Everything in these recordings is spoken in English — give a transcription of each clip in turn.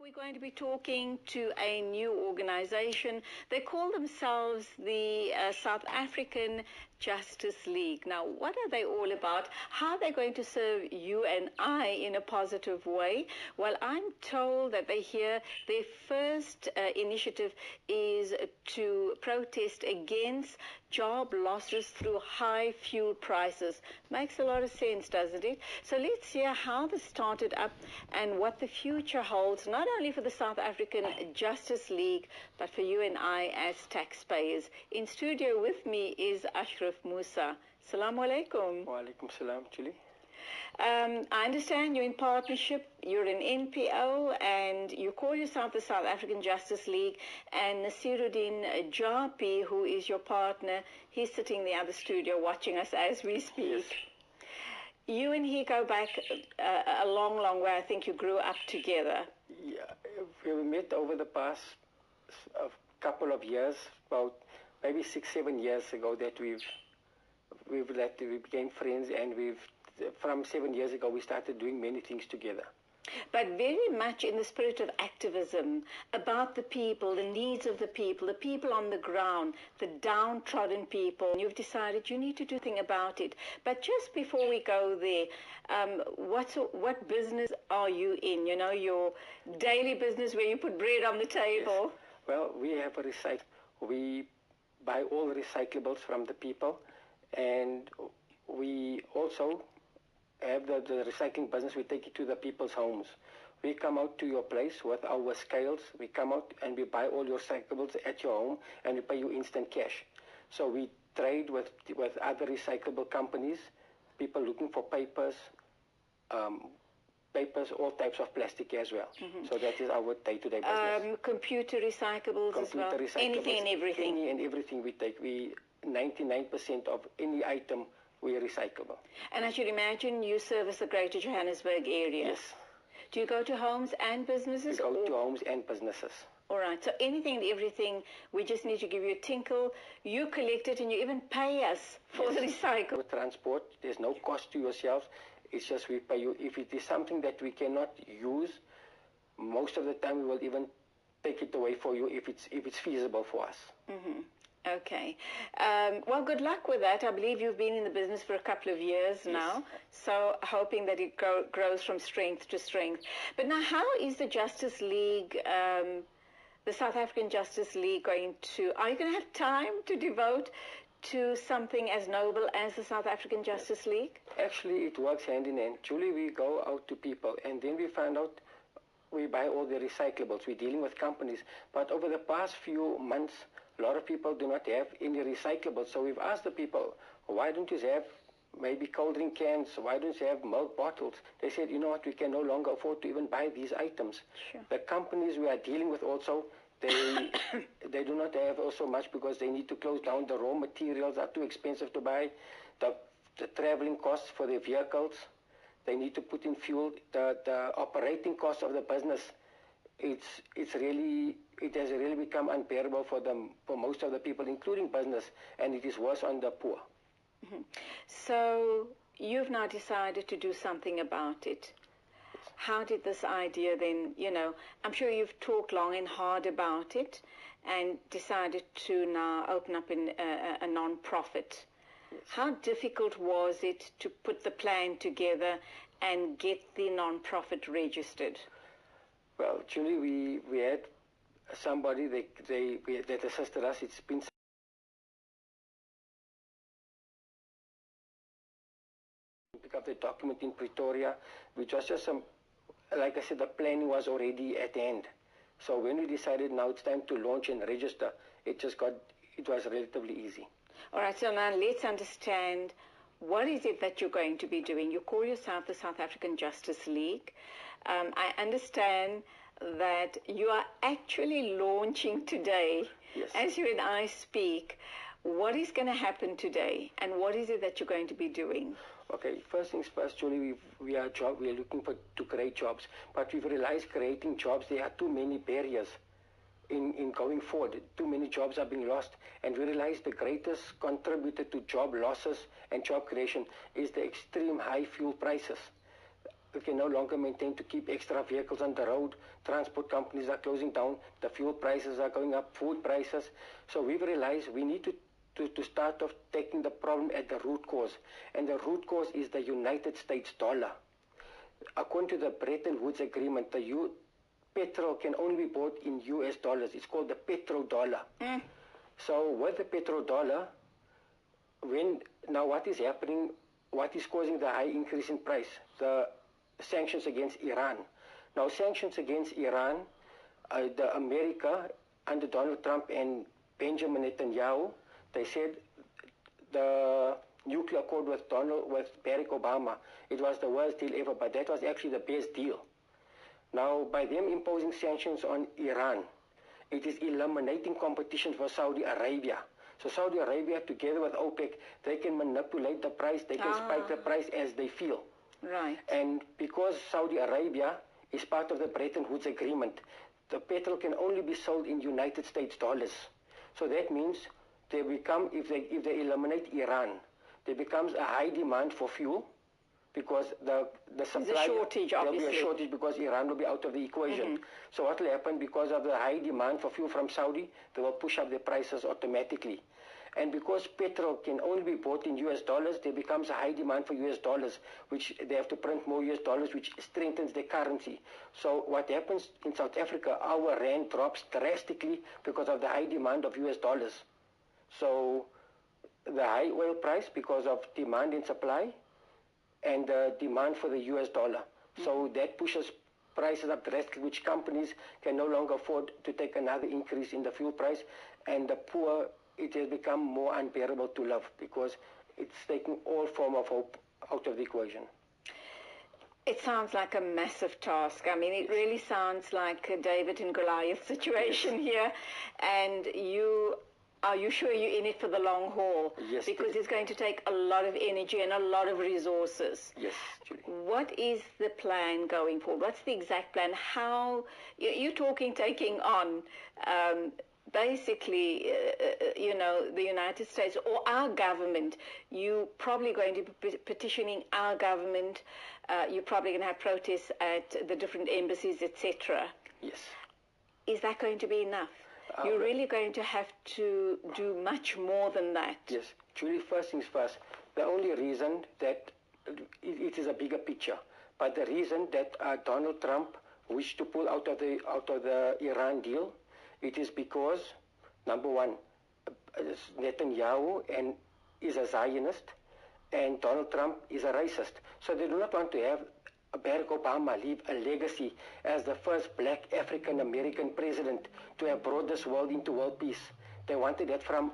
We're going to be talking to a new organization. They call themselves the South African Justice League. Now, what are they all about? How are they going to serve you and I in a positive way? Well, I'm told that they hear their first initiative is to protest against job losses through high fuel prices. Makes a lot of sense, doesn't it? So let's hear how this started up and what the future holds, not only for the South African Justice League, but for you and I as taxpayers. In studio with me is Ashraf Musa. Assalamu alaikum. Wa alaikum salam, Julie. I understand you're in partnership, you're an NPO, and you call yourself the South African Justice League, and Nasiruddin Japi, who is your partner, he's sitting in the other studio watching us as we speak. Yes. You and he go back a long, long way. I think you grew up together. Yeah, we met over the past couple of years, about maybe 6-7 years ago, that we became friends, and from 7 years ago we started doing many things together. But very much in the spirit of activism, about the people, the needs of the people on the ground, the downtrodden people. You've decided you need to do something about it. But just before we go there, what business are you in? You know, your daily business where you put bread on the table. Yes. Well, we have a we buy all recyclables from the people, and we also have the recycling business. We take it to the people's homes. We come out to your place with our scales. We come out and we buy all your recyclables at your home, and we pay you instant cash. So we trade with other recyclable companies, people looking for papers, all types of plastic as well. Mm-hmm. So that is our day-to-day business. Computer recyclables as well? Recyclables, anything and everything? Any and everything we take. 99% of any item we are recyclable. And I should imagine you service the Greater Johannesburg area. Yes. Do you go to homes and businesses? We go to homes and businesses. All right. So anything and everything, we just need to give you a tinkle. You collect it and you even pay us for the recycle. With transport, there's no cost to yourselves. It's just we pay you. If it is something that we cannot use, most of the time we will even take it away for you if it's feasible for us. Mm-hmm. Okay. Well, good luck with that. I believe you've been in the business for a couple of years now, so hoping that it grows from strength to strength. But now, how is the Justice League, the South African Justice League, are you going to have time to devote to something as noble as the South African Justice League? Actually, it works hand in hand. Julie, we go out to people, and then we find out we buy all the recyclables. We're dealing with companies. But over the past few months, a lot of people do not have any recyclables. So we've asked the people, why don't you have maybe cold drink cans? Why don't you have milk bottles? They said, you know what, we can no longer afford to even buy these items. Sure. The companies we are dealing with also, they do not have also much because they need to close down. The raw materials are too expensive to buy. The traveling costs for their vehicles, they need to put in fuel. The operating costs of the business, it has really become unbearable for most of the people, including business, and it is worse on the poor. Mm-hmm. So you've now decided to do something about it. How did this idea then, I'm sure you've talked long and hard about it and decided to now open up a non-profit. Yes. How difficult was it to put the plan together and get the non-profit registered? Well, Julie, we had somebody that assisted us. It's been pick up the document in Pretoria, which was just like I said, the planning was already at hand. So when we decided now it's time to launch and register, it was relatively easy. All right, so now let's understand, what is it that you're going to be doing? You call yourself the South African Justice League. I understand that you are actually launching today. Yes. As you and I speak. What is going to happen today, and what is it that you're going to be doing? Okay, first things first, Julie, we are looking to create jobs, but we've realized creating jobs, there are too many barriers in going forward. Too many jobs are being lost, and we realized the greatest contributor to job losses and job creation is the extreme high fuel prices. we can no longer maintain to keep extra vehicles on the road. Transport companies are closing down. The fuel prices are going up, food prices. So we've realized we need to start off taking the problem at the root cause. And the root cause is the United States dollar. According to the Bretton Woods Agreement, petrol can only be bought in US dollars. It's called the petrodollar. So with the petrodollar, now what is happening, what is causing the high increase in price? The sanctions against Iran. Now sanctions against Iran, the America under Donald Trump and Benjamin Netanyahu, they said the nuclear accord with Barack Obama, it was the worst deal ever, but that was actually the best deal. Now, by them imposing sanctions on Iran, it is eliminating competition for Saudi Arabia. So Saudi Arabia, together with OPEC, they can manipulate the price, they can spike the price as they feel. Right. And because Saudi Arabia is part of the Bretton Woods Agreement, the petrol can only be sold in United States dollars. So that means they become, if they eliminate Iran, there becomes a high demand for fuel, because the supply, there's a shortage, obviously. There'll be a shortage because Iran will be out of the equation. So what will happen, because of the high demand for fuel from Saudi, they will push up their prices automatically. And because petrol can only be bought in US dollars, there becomes a high demand for US dollars, which they have to print more US dollars, which strengthens their currency. So what happens in South Africa, our rand drops drastically because of the high demand of US dollars. So the high oil price because of demand and supply, and the demand for the US dollar. So that pushes prices up drastically, which companies can no longer afford to take another increase in the fuel price, and the poor, it has become more unbearable to live because it's taking all form of hope out of the equation. It sounds like a massive task. I mean, it really sounds like a David and Goliath situation here, and are you sure you're in it for the long haul? Yes. Because it's going to take a lot of energy and a lot of resources. Yes, Julie. What is the plan going forward? What's the exact plan? How, you're talking taking on, basically, the United States or our government. You're probably going to be petitioning our government. You're probably going to have protests at the different embassies, etc. Yes. Is that going to be enough? You're really going to have to do much more than that. Yes. Julie, first things first, the only reason that it is a bigger picture, but the reason that Donald Trump wished to pull out of the Iran deal, it is because, number one, Netanyahu is a Zionist, and Donald Trump is a racist. So they do not want to have Barack Obama leave a legacy as the first black African-American president to have brought this world into world peace. They wanted that from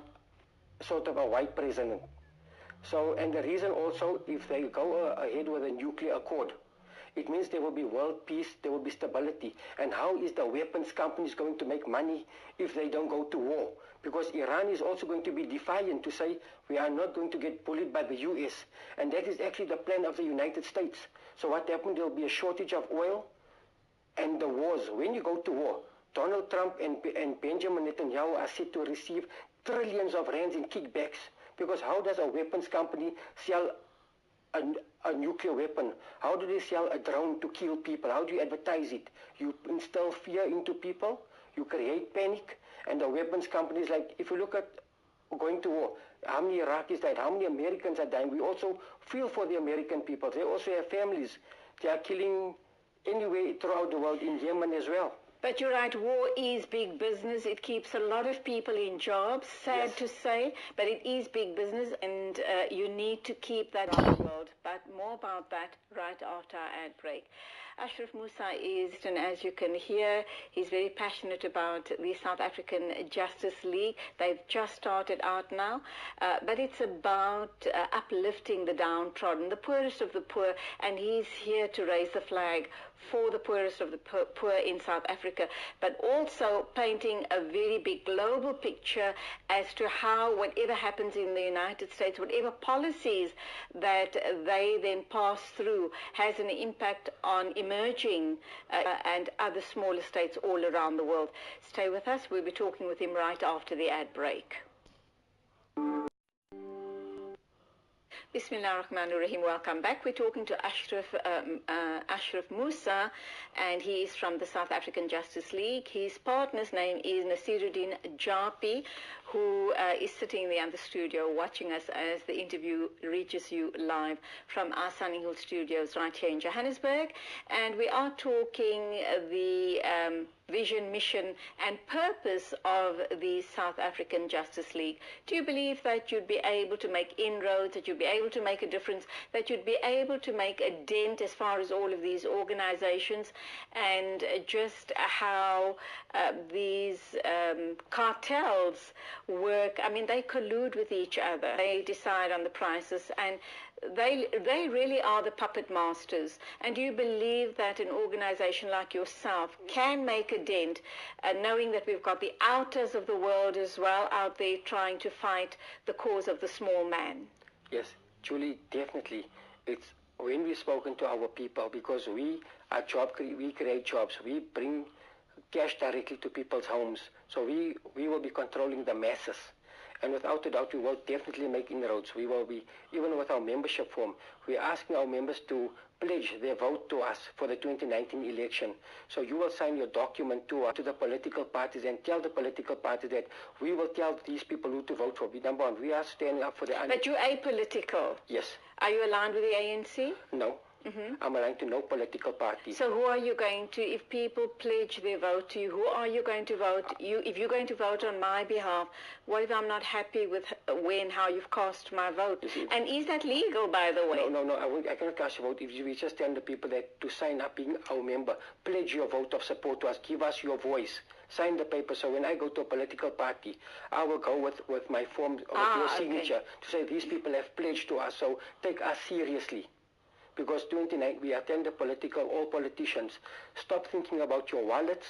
sort of a white president. So, and the reason also, if they go ahead with a nuclear accord, it means there will be world peace, there will be stability. And how is the weapons companies going to make money if they don't go to war? Because Iran is also going to be defiant to say, we are not going to get bullied by the US. And that is actually the plan of the United States. So what happened, there will be a shortage of oil and the wars. When you go to war, Donald Trump and Benjamin Netanyahu are set to receive trillions of rands in kickbacks. Because how does a weapons company sell a nuclear weapon? How do they sell a drone to kill people? How do you advertise it? You instill fear into people, you create panic, and the weapons companies, like if you look at going to war, how many Iraqis died, how many Americans are dying? We also feel for the American people. They also have families. They are killing anyway throughout the world, in Yemen as well. But you're right, war is big business. It keeps a lot of people in jobs, sad to say, but it is big business, and you need to keep that in the world. But more about that right after our ad break. Ashraf Moosa is, and as you can hear, he's very passionate about the South African Justice League. They've just started out now, but it's about uplifting the downtrodden, the poorest of the poor, and he's here to raise the flag for the poorest of the poor in South Africa, but also painting a very big global picture as to how whatever happens in the United States, whatever policies that they then pass through, has an impact on emerging and other smaller states all around the world. Stay with us. We'll be talking with him right after the ad break. Bismillah ar-Rahman ar-Rahim. Welcome back. We're talking to Ashraf Musa, and he is from the South African Justice League. His partner's name is Nasiruddin Japi, who is sitting there in the studio watching us as the interview reaches you live from our Sunny Hill studios right here in Johannesburg. And we are talking the vision, mission and purpose of the South African Justice League. Do you believe that you'd be able to make inroads, that you'd be able to make a difference, that you'd be able to make a dent as far as all of these organizations and just how these cartels work? I mean, they collude with each other. They decide on the prices, and they really are the puppet masters. And do you believe that an organization like yourself can make a dent, knowing that we've got the outers of the world as well out there trying to fight the cause of the small man? Yes, Julie, definitely. It's when we've spoken to our people, because we create jobs, we bring cash directly to people's homes. So we will be controlling the masses. And without a doubt, we will definitely make inroads. We will be, even with our membership form, we're asking our members to pledge their vote to us for the 2019 election. So you will sign your document to the political parties and tell the political parties that we will tell these people who to vote for. Number one, we are standing up for the... But you're apolitical. Yes. Are you aligned with the ANC? No. I'm aligned to no political party. So who are you going to, if people pledge their vote to you, who are you going to vote? If you're going to vote on my behalf, what if I'm not happy with how you've cast my vote? And is that legal, by the way? No, I cannot cast your vote. If we just tell the people that to sign up, being our member, pledge your vote of support to us, give us your voice. Sign the paper, so when I go to a political party, I will go with my form, with your signature, to say these people have pledged to us, so take us seriously. Because 29, we attend all politicians. Stop thinking about your wallets,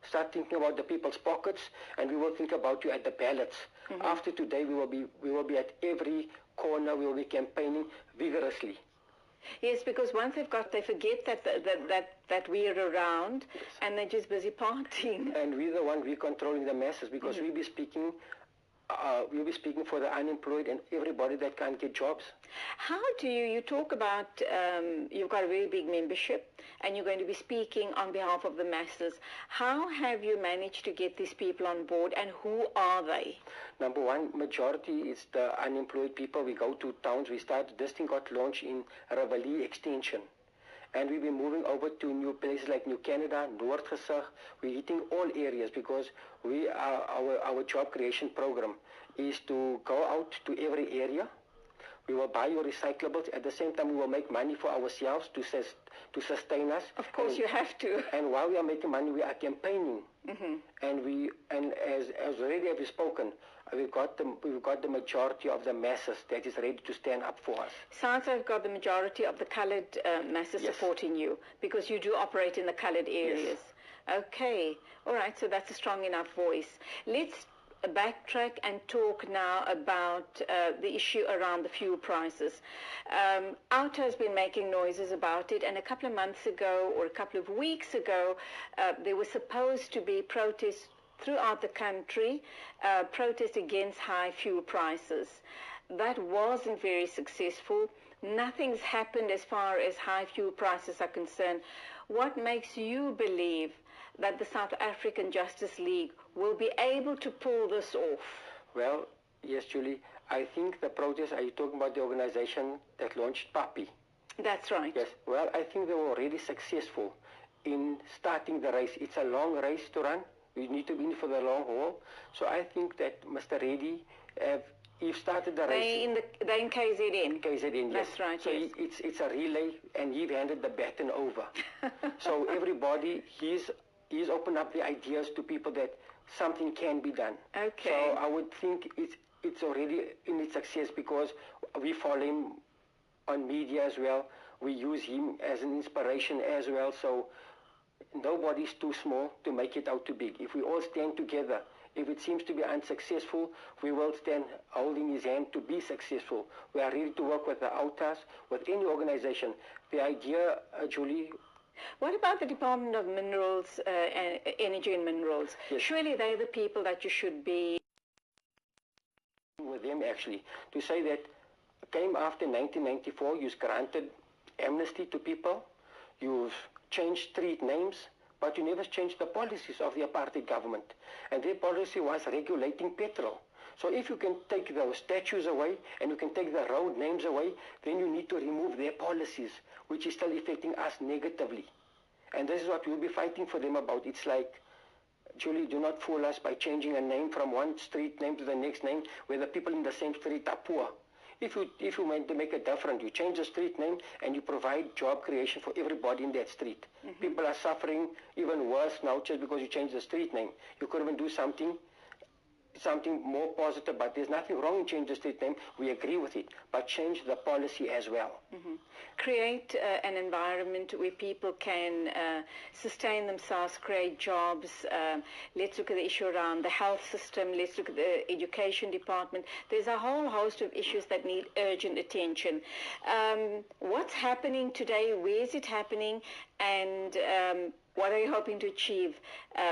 start thinking about the people's pockets, and we will think about you at the ballots. After today, we will be at every corner. We will be campaigning vigorously. Yes, because once they forget that we're around, yes. And they're just busy partying. And we're controlling the masses, because we'll be speaking for the unemployed and everybody that can't get jobs. How do you talk about, you've got a very big membership and you're going to be speaking on behalf of the masses. How have you managed to get these people on board, and who are they? Number one, majority is the unemployed people. We go to towns. This thing got launched in Ravali Extension. And we've been moving over to new places like New Canada, Noordgesig. We're hitting all areas because our job creation program is to go out to every area. We will buy your recyclables. At the same time, we will make money for ourselves to sustain us. Of course, you have to. And while we are making money, we are campaigning. And as already have spoken, we've got the majority of the masses that is ready to stand up for us. Sounds like you've got the majority of the coloured masses supporting you, because you do operate in the coloured areas. Yes. Okay. All right. So that's a strong enough voice. Let's backtrack and talk now about the issue around the fuel prices. OUTA has been making noises about it, and a couple of months ago or a couple of weeks ago, there was supposed to be protests throughout the country, protest against high fuel prices. That wasn't very successful. Nothing's happened as far as high fuel prices are concerned. What makes you believe that the South African Justice League will be able to pull this off? Well, yes, Julie. I think the protest, are you talking about the organization that launched PAPI? That's right. Yes. Well, I think they were already successful in starting the race. It's a long race to run. We need to be in for the long haul. So I think that Mr. Reddy, he started the race. They're in KZN. KZN, yes. That's right, so yes. It's a relay, and he handed the baton over. So everybody, he's opened up the ideas to people that something can be done. Okay. So I would think it's already in its success, because we follow him on media as well. We use him as an inspiration as well. So nobody's too small to make it out too big. If we all stand together, if it seems to be unsuccessful, we will stand holding his hand to be successful. We are ready to work with the OUTAs, with any organization. The idea, Julie... What about the Department of Minerals, Energy and Minerals? Yes. Surely they're the people that you should be... with them, actually, to say that came after 1994. You've granted amnesty to people. You've changed street names, but you never changed the policies of the apartheid government. And their policy was regulating petrol. So if you can take those statues away and you can take the road names away, then you need to remove their policies, which is still affecting us negatively. And this is what we'll be fighting for them about. It's like, Julie, do not fool us by changing a name from one street name to the next name where the people in the same street are poor. If you want to make a difference, you change the street name and you provide job creation for everybody in that street. Mm-hmm. People are suffering even worse now just because you change the street name. You could even do something more positive, but there's nothing wrong in changing the street name. We agree with it, but change the policy as well. Mm-hmm. Create an environment where people can sustain themselves, create jobs. Let's look at the issue around the health system. Let's look at the education department. There's a whole host of issues that need urgent attention. What's happening today? Where is it happening? And what are you hoping to achieve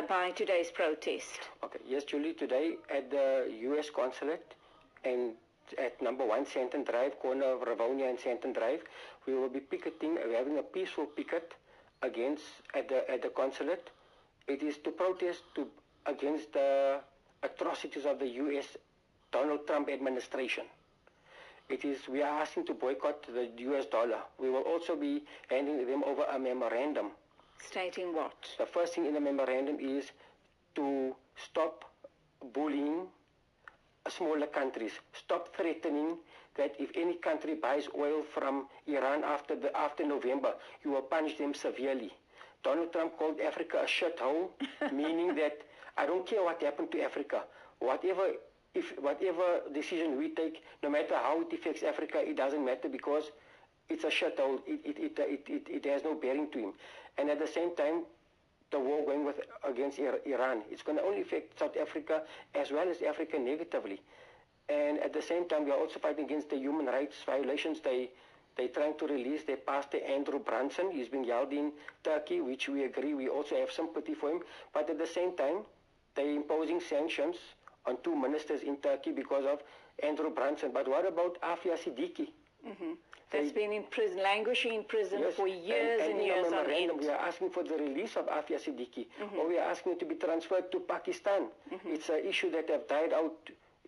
by today's protest? Okay. Yes, Julie, today at the U.S. consulate and at number 1 Santon Drive, corner of Ravonia and Santon Drive, we will be picketing. We're having a peaceful picket at the consulate. It is to protest against the atrocities of the U.S. Donald Trump administration. We are asking to boycott the U.S. dollar. We will also be handing them over a memorandum. Stating what? The first thing in the memorandum is to stop bullying smaller countries. Stop threatening that if any country buys oil from Iran after November, you will punish them severely. Donald Trump called Africa a shithole, meaning that I don't care what happened to Africa. Whatever decision we take, no matter how it affects Africa, it doesn't matter because it's a shithole. It has no bearing to him. And at the same time, the war going against Iran, it's going to only affect South Africa as well as Africa negatively. And at the same time, we are also fighting against the human rights violations. They're trying to release their pastor Andrew Brunson. He's been held in Turkey, which we agree. We also have sympathy for him. But at the same time, they're imposing sanctions on 2 ministers in Turkey because of Andrew Brunson. But what about Afia Siddiqui? Mm-hmm. That's been in prison, languishing in prison yes, for years and years on end. We are asking for the release of Afia Siddiqui, or we are asking her to be transferred to Pakistan. It's an issue that have died out.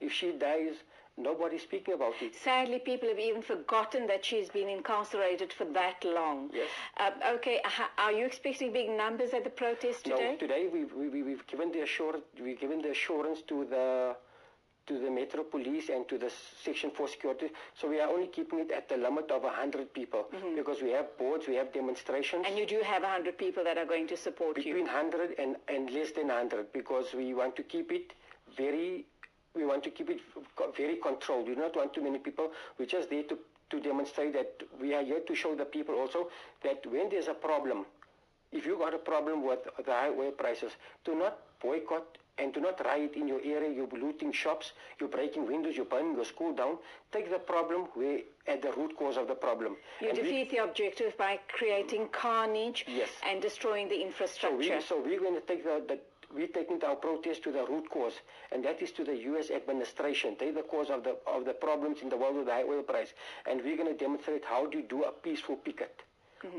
If she dies, nobody's speaking about it. Sadly, people have even forgotten that she's been incarcerated for that long. Yes. Okay, are you expecting big numbers at the protest today? No, today we've given the assurance to the Metro Police and to the Section 4 security. So we are only keeping it at the limit of 100 people because we have boards, we have demonstrations. And you do have 100 people that are going to support Between 100 and less than 100 because we want to keep it very controlled. We do not want too many people. We're just there to demonstrate that we are here to show the people also that when there's a problem, if you got a problem with the high oil prices, do not boycott and do not riot in your area. You're looting shops, you're breaking windows, you're burning your school down. Take the problem at the root cause of the problem. You defeat the objective by creating carnage and destroying the infrastructure. So we're going to take we're taking our protest to the root cause, and that is to the U.S. administration. They're the cause of the problems in the world with the high oil price. And we're going to demonstrate how do you do a peaceful picket.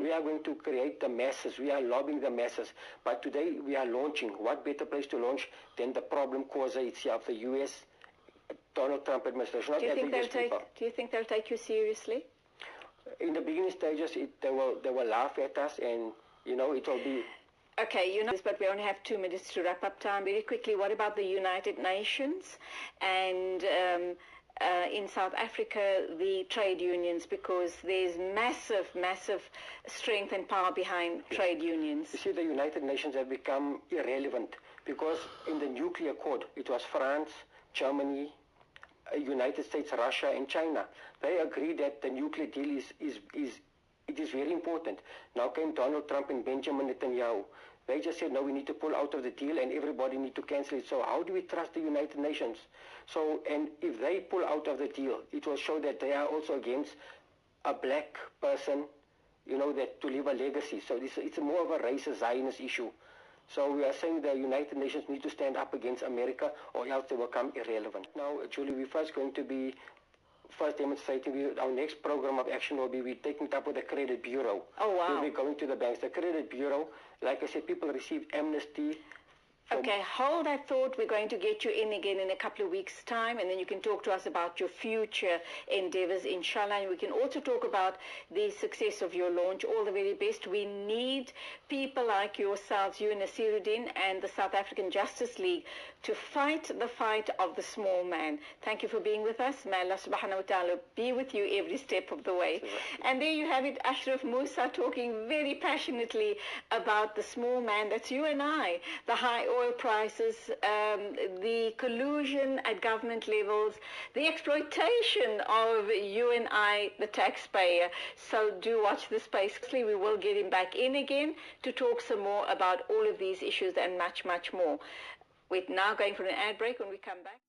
We are going to create the masses. We are lobbying the masses. But today we are launching. What better place to launch than the problem causer itself, the U.S. Donald Trump administration, not every U.S. people. Do you think they'll take you seriously? In the beginning stages, they will laugh at us, and it will be. Okay, but we only have 2 minutes to wrap up time. Very quickly, what about the United Nations and in South Africa, the trade unions, because there's massive strength and power behind trade unions? You see, the United Nations have become irrelevant because in the nuclear code, it was France, Germany, United States, Russia, and China. They agreed that the nuclear deal is very important. Now came Donald Trump and Benjamin Netanyahu. They just said, no, we need to pull out of the deal and everybody need to cancel it. So how do we trust the United Nations? So, and if they pull out of the deal, it will show that they are also against a black person, that to leave a legacy. So it's more of a racist Zionist issue. So we are saying the United Nations need to stand up against America or else they will become irrelevant. Now, Julie, we're first going to be first demonstrating. Our next program of action will be we're taking it up with the Credit Bureau. Oh, wow. We'll be going to the banks. The Credit Bureau, like I said, people receive amnesty. Okay, hold that thought. We're going to get you in again in a couple of weeks' time, and then you can talk to us about your future endeavors, inshallah. And we can also talk about the success of your launch. All the very best. We need people like yourselves, you and Nasiruddin, and the South African Justice League to fight the fight of the small man. Thank you for being with us. May Allah subhanahu wa ta'ala be with you every step of the way. And there you have it, Ashraf Musa talking very passionately about the small man. That's you and I. The high oil prices, the collusion at government levels, the exploitation of you and I, the taxpayer. So do watch this space. We will get him back in again to talk some more about all of these issues and much, much more. We're now going for an ad break. When we come back.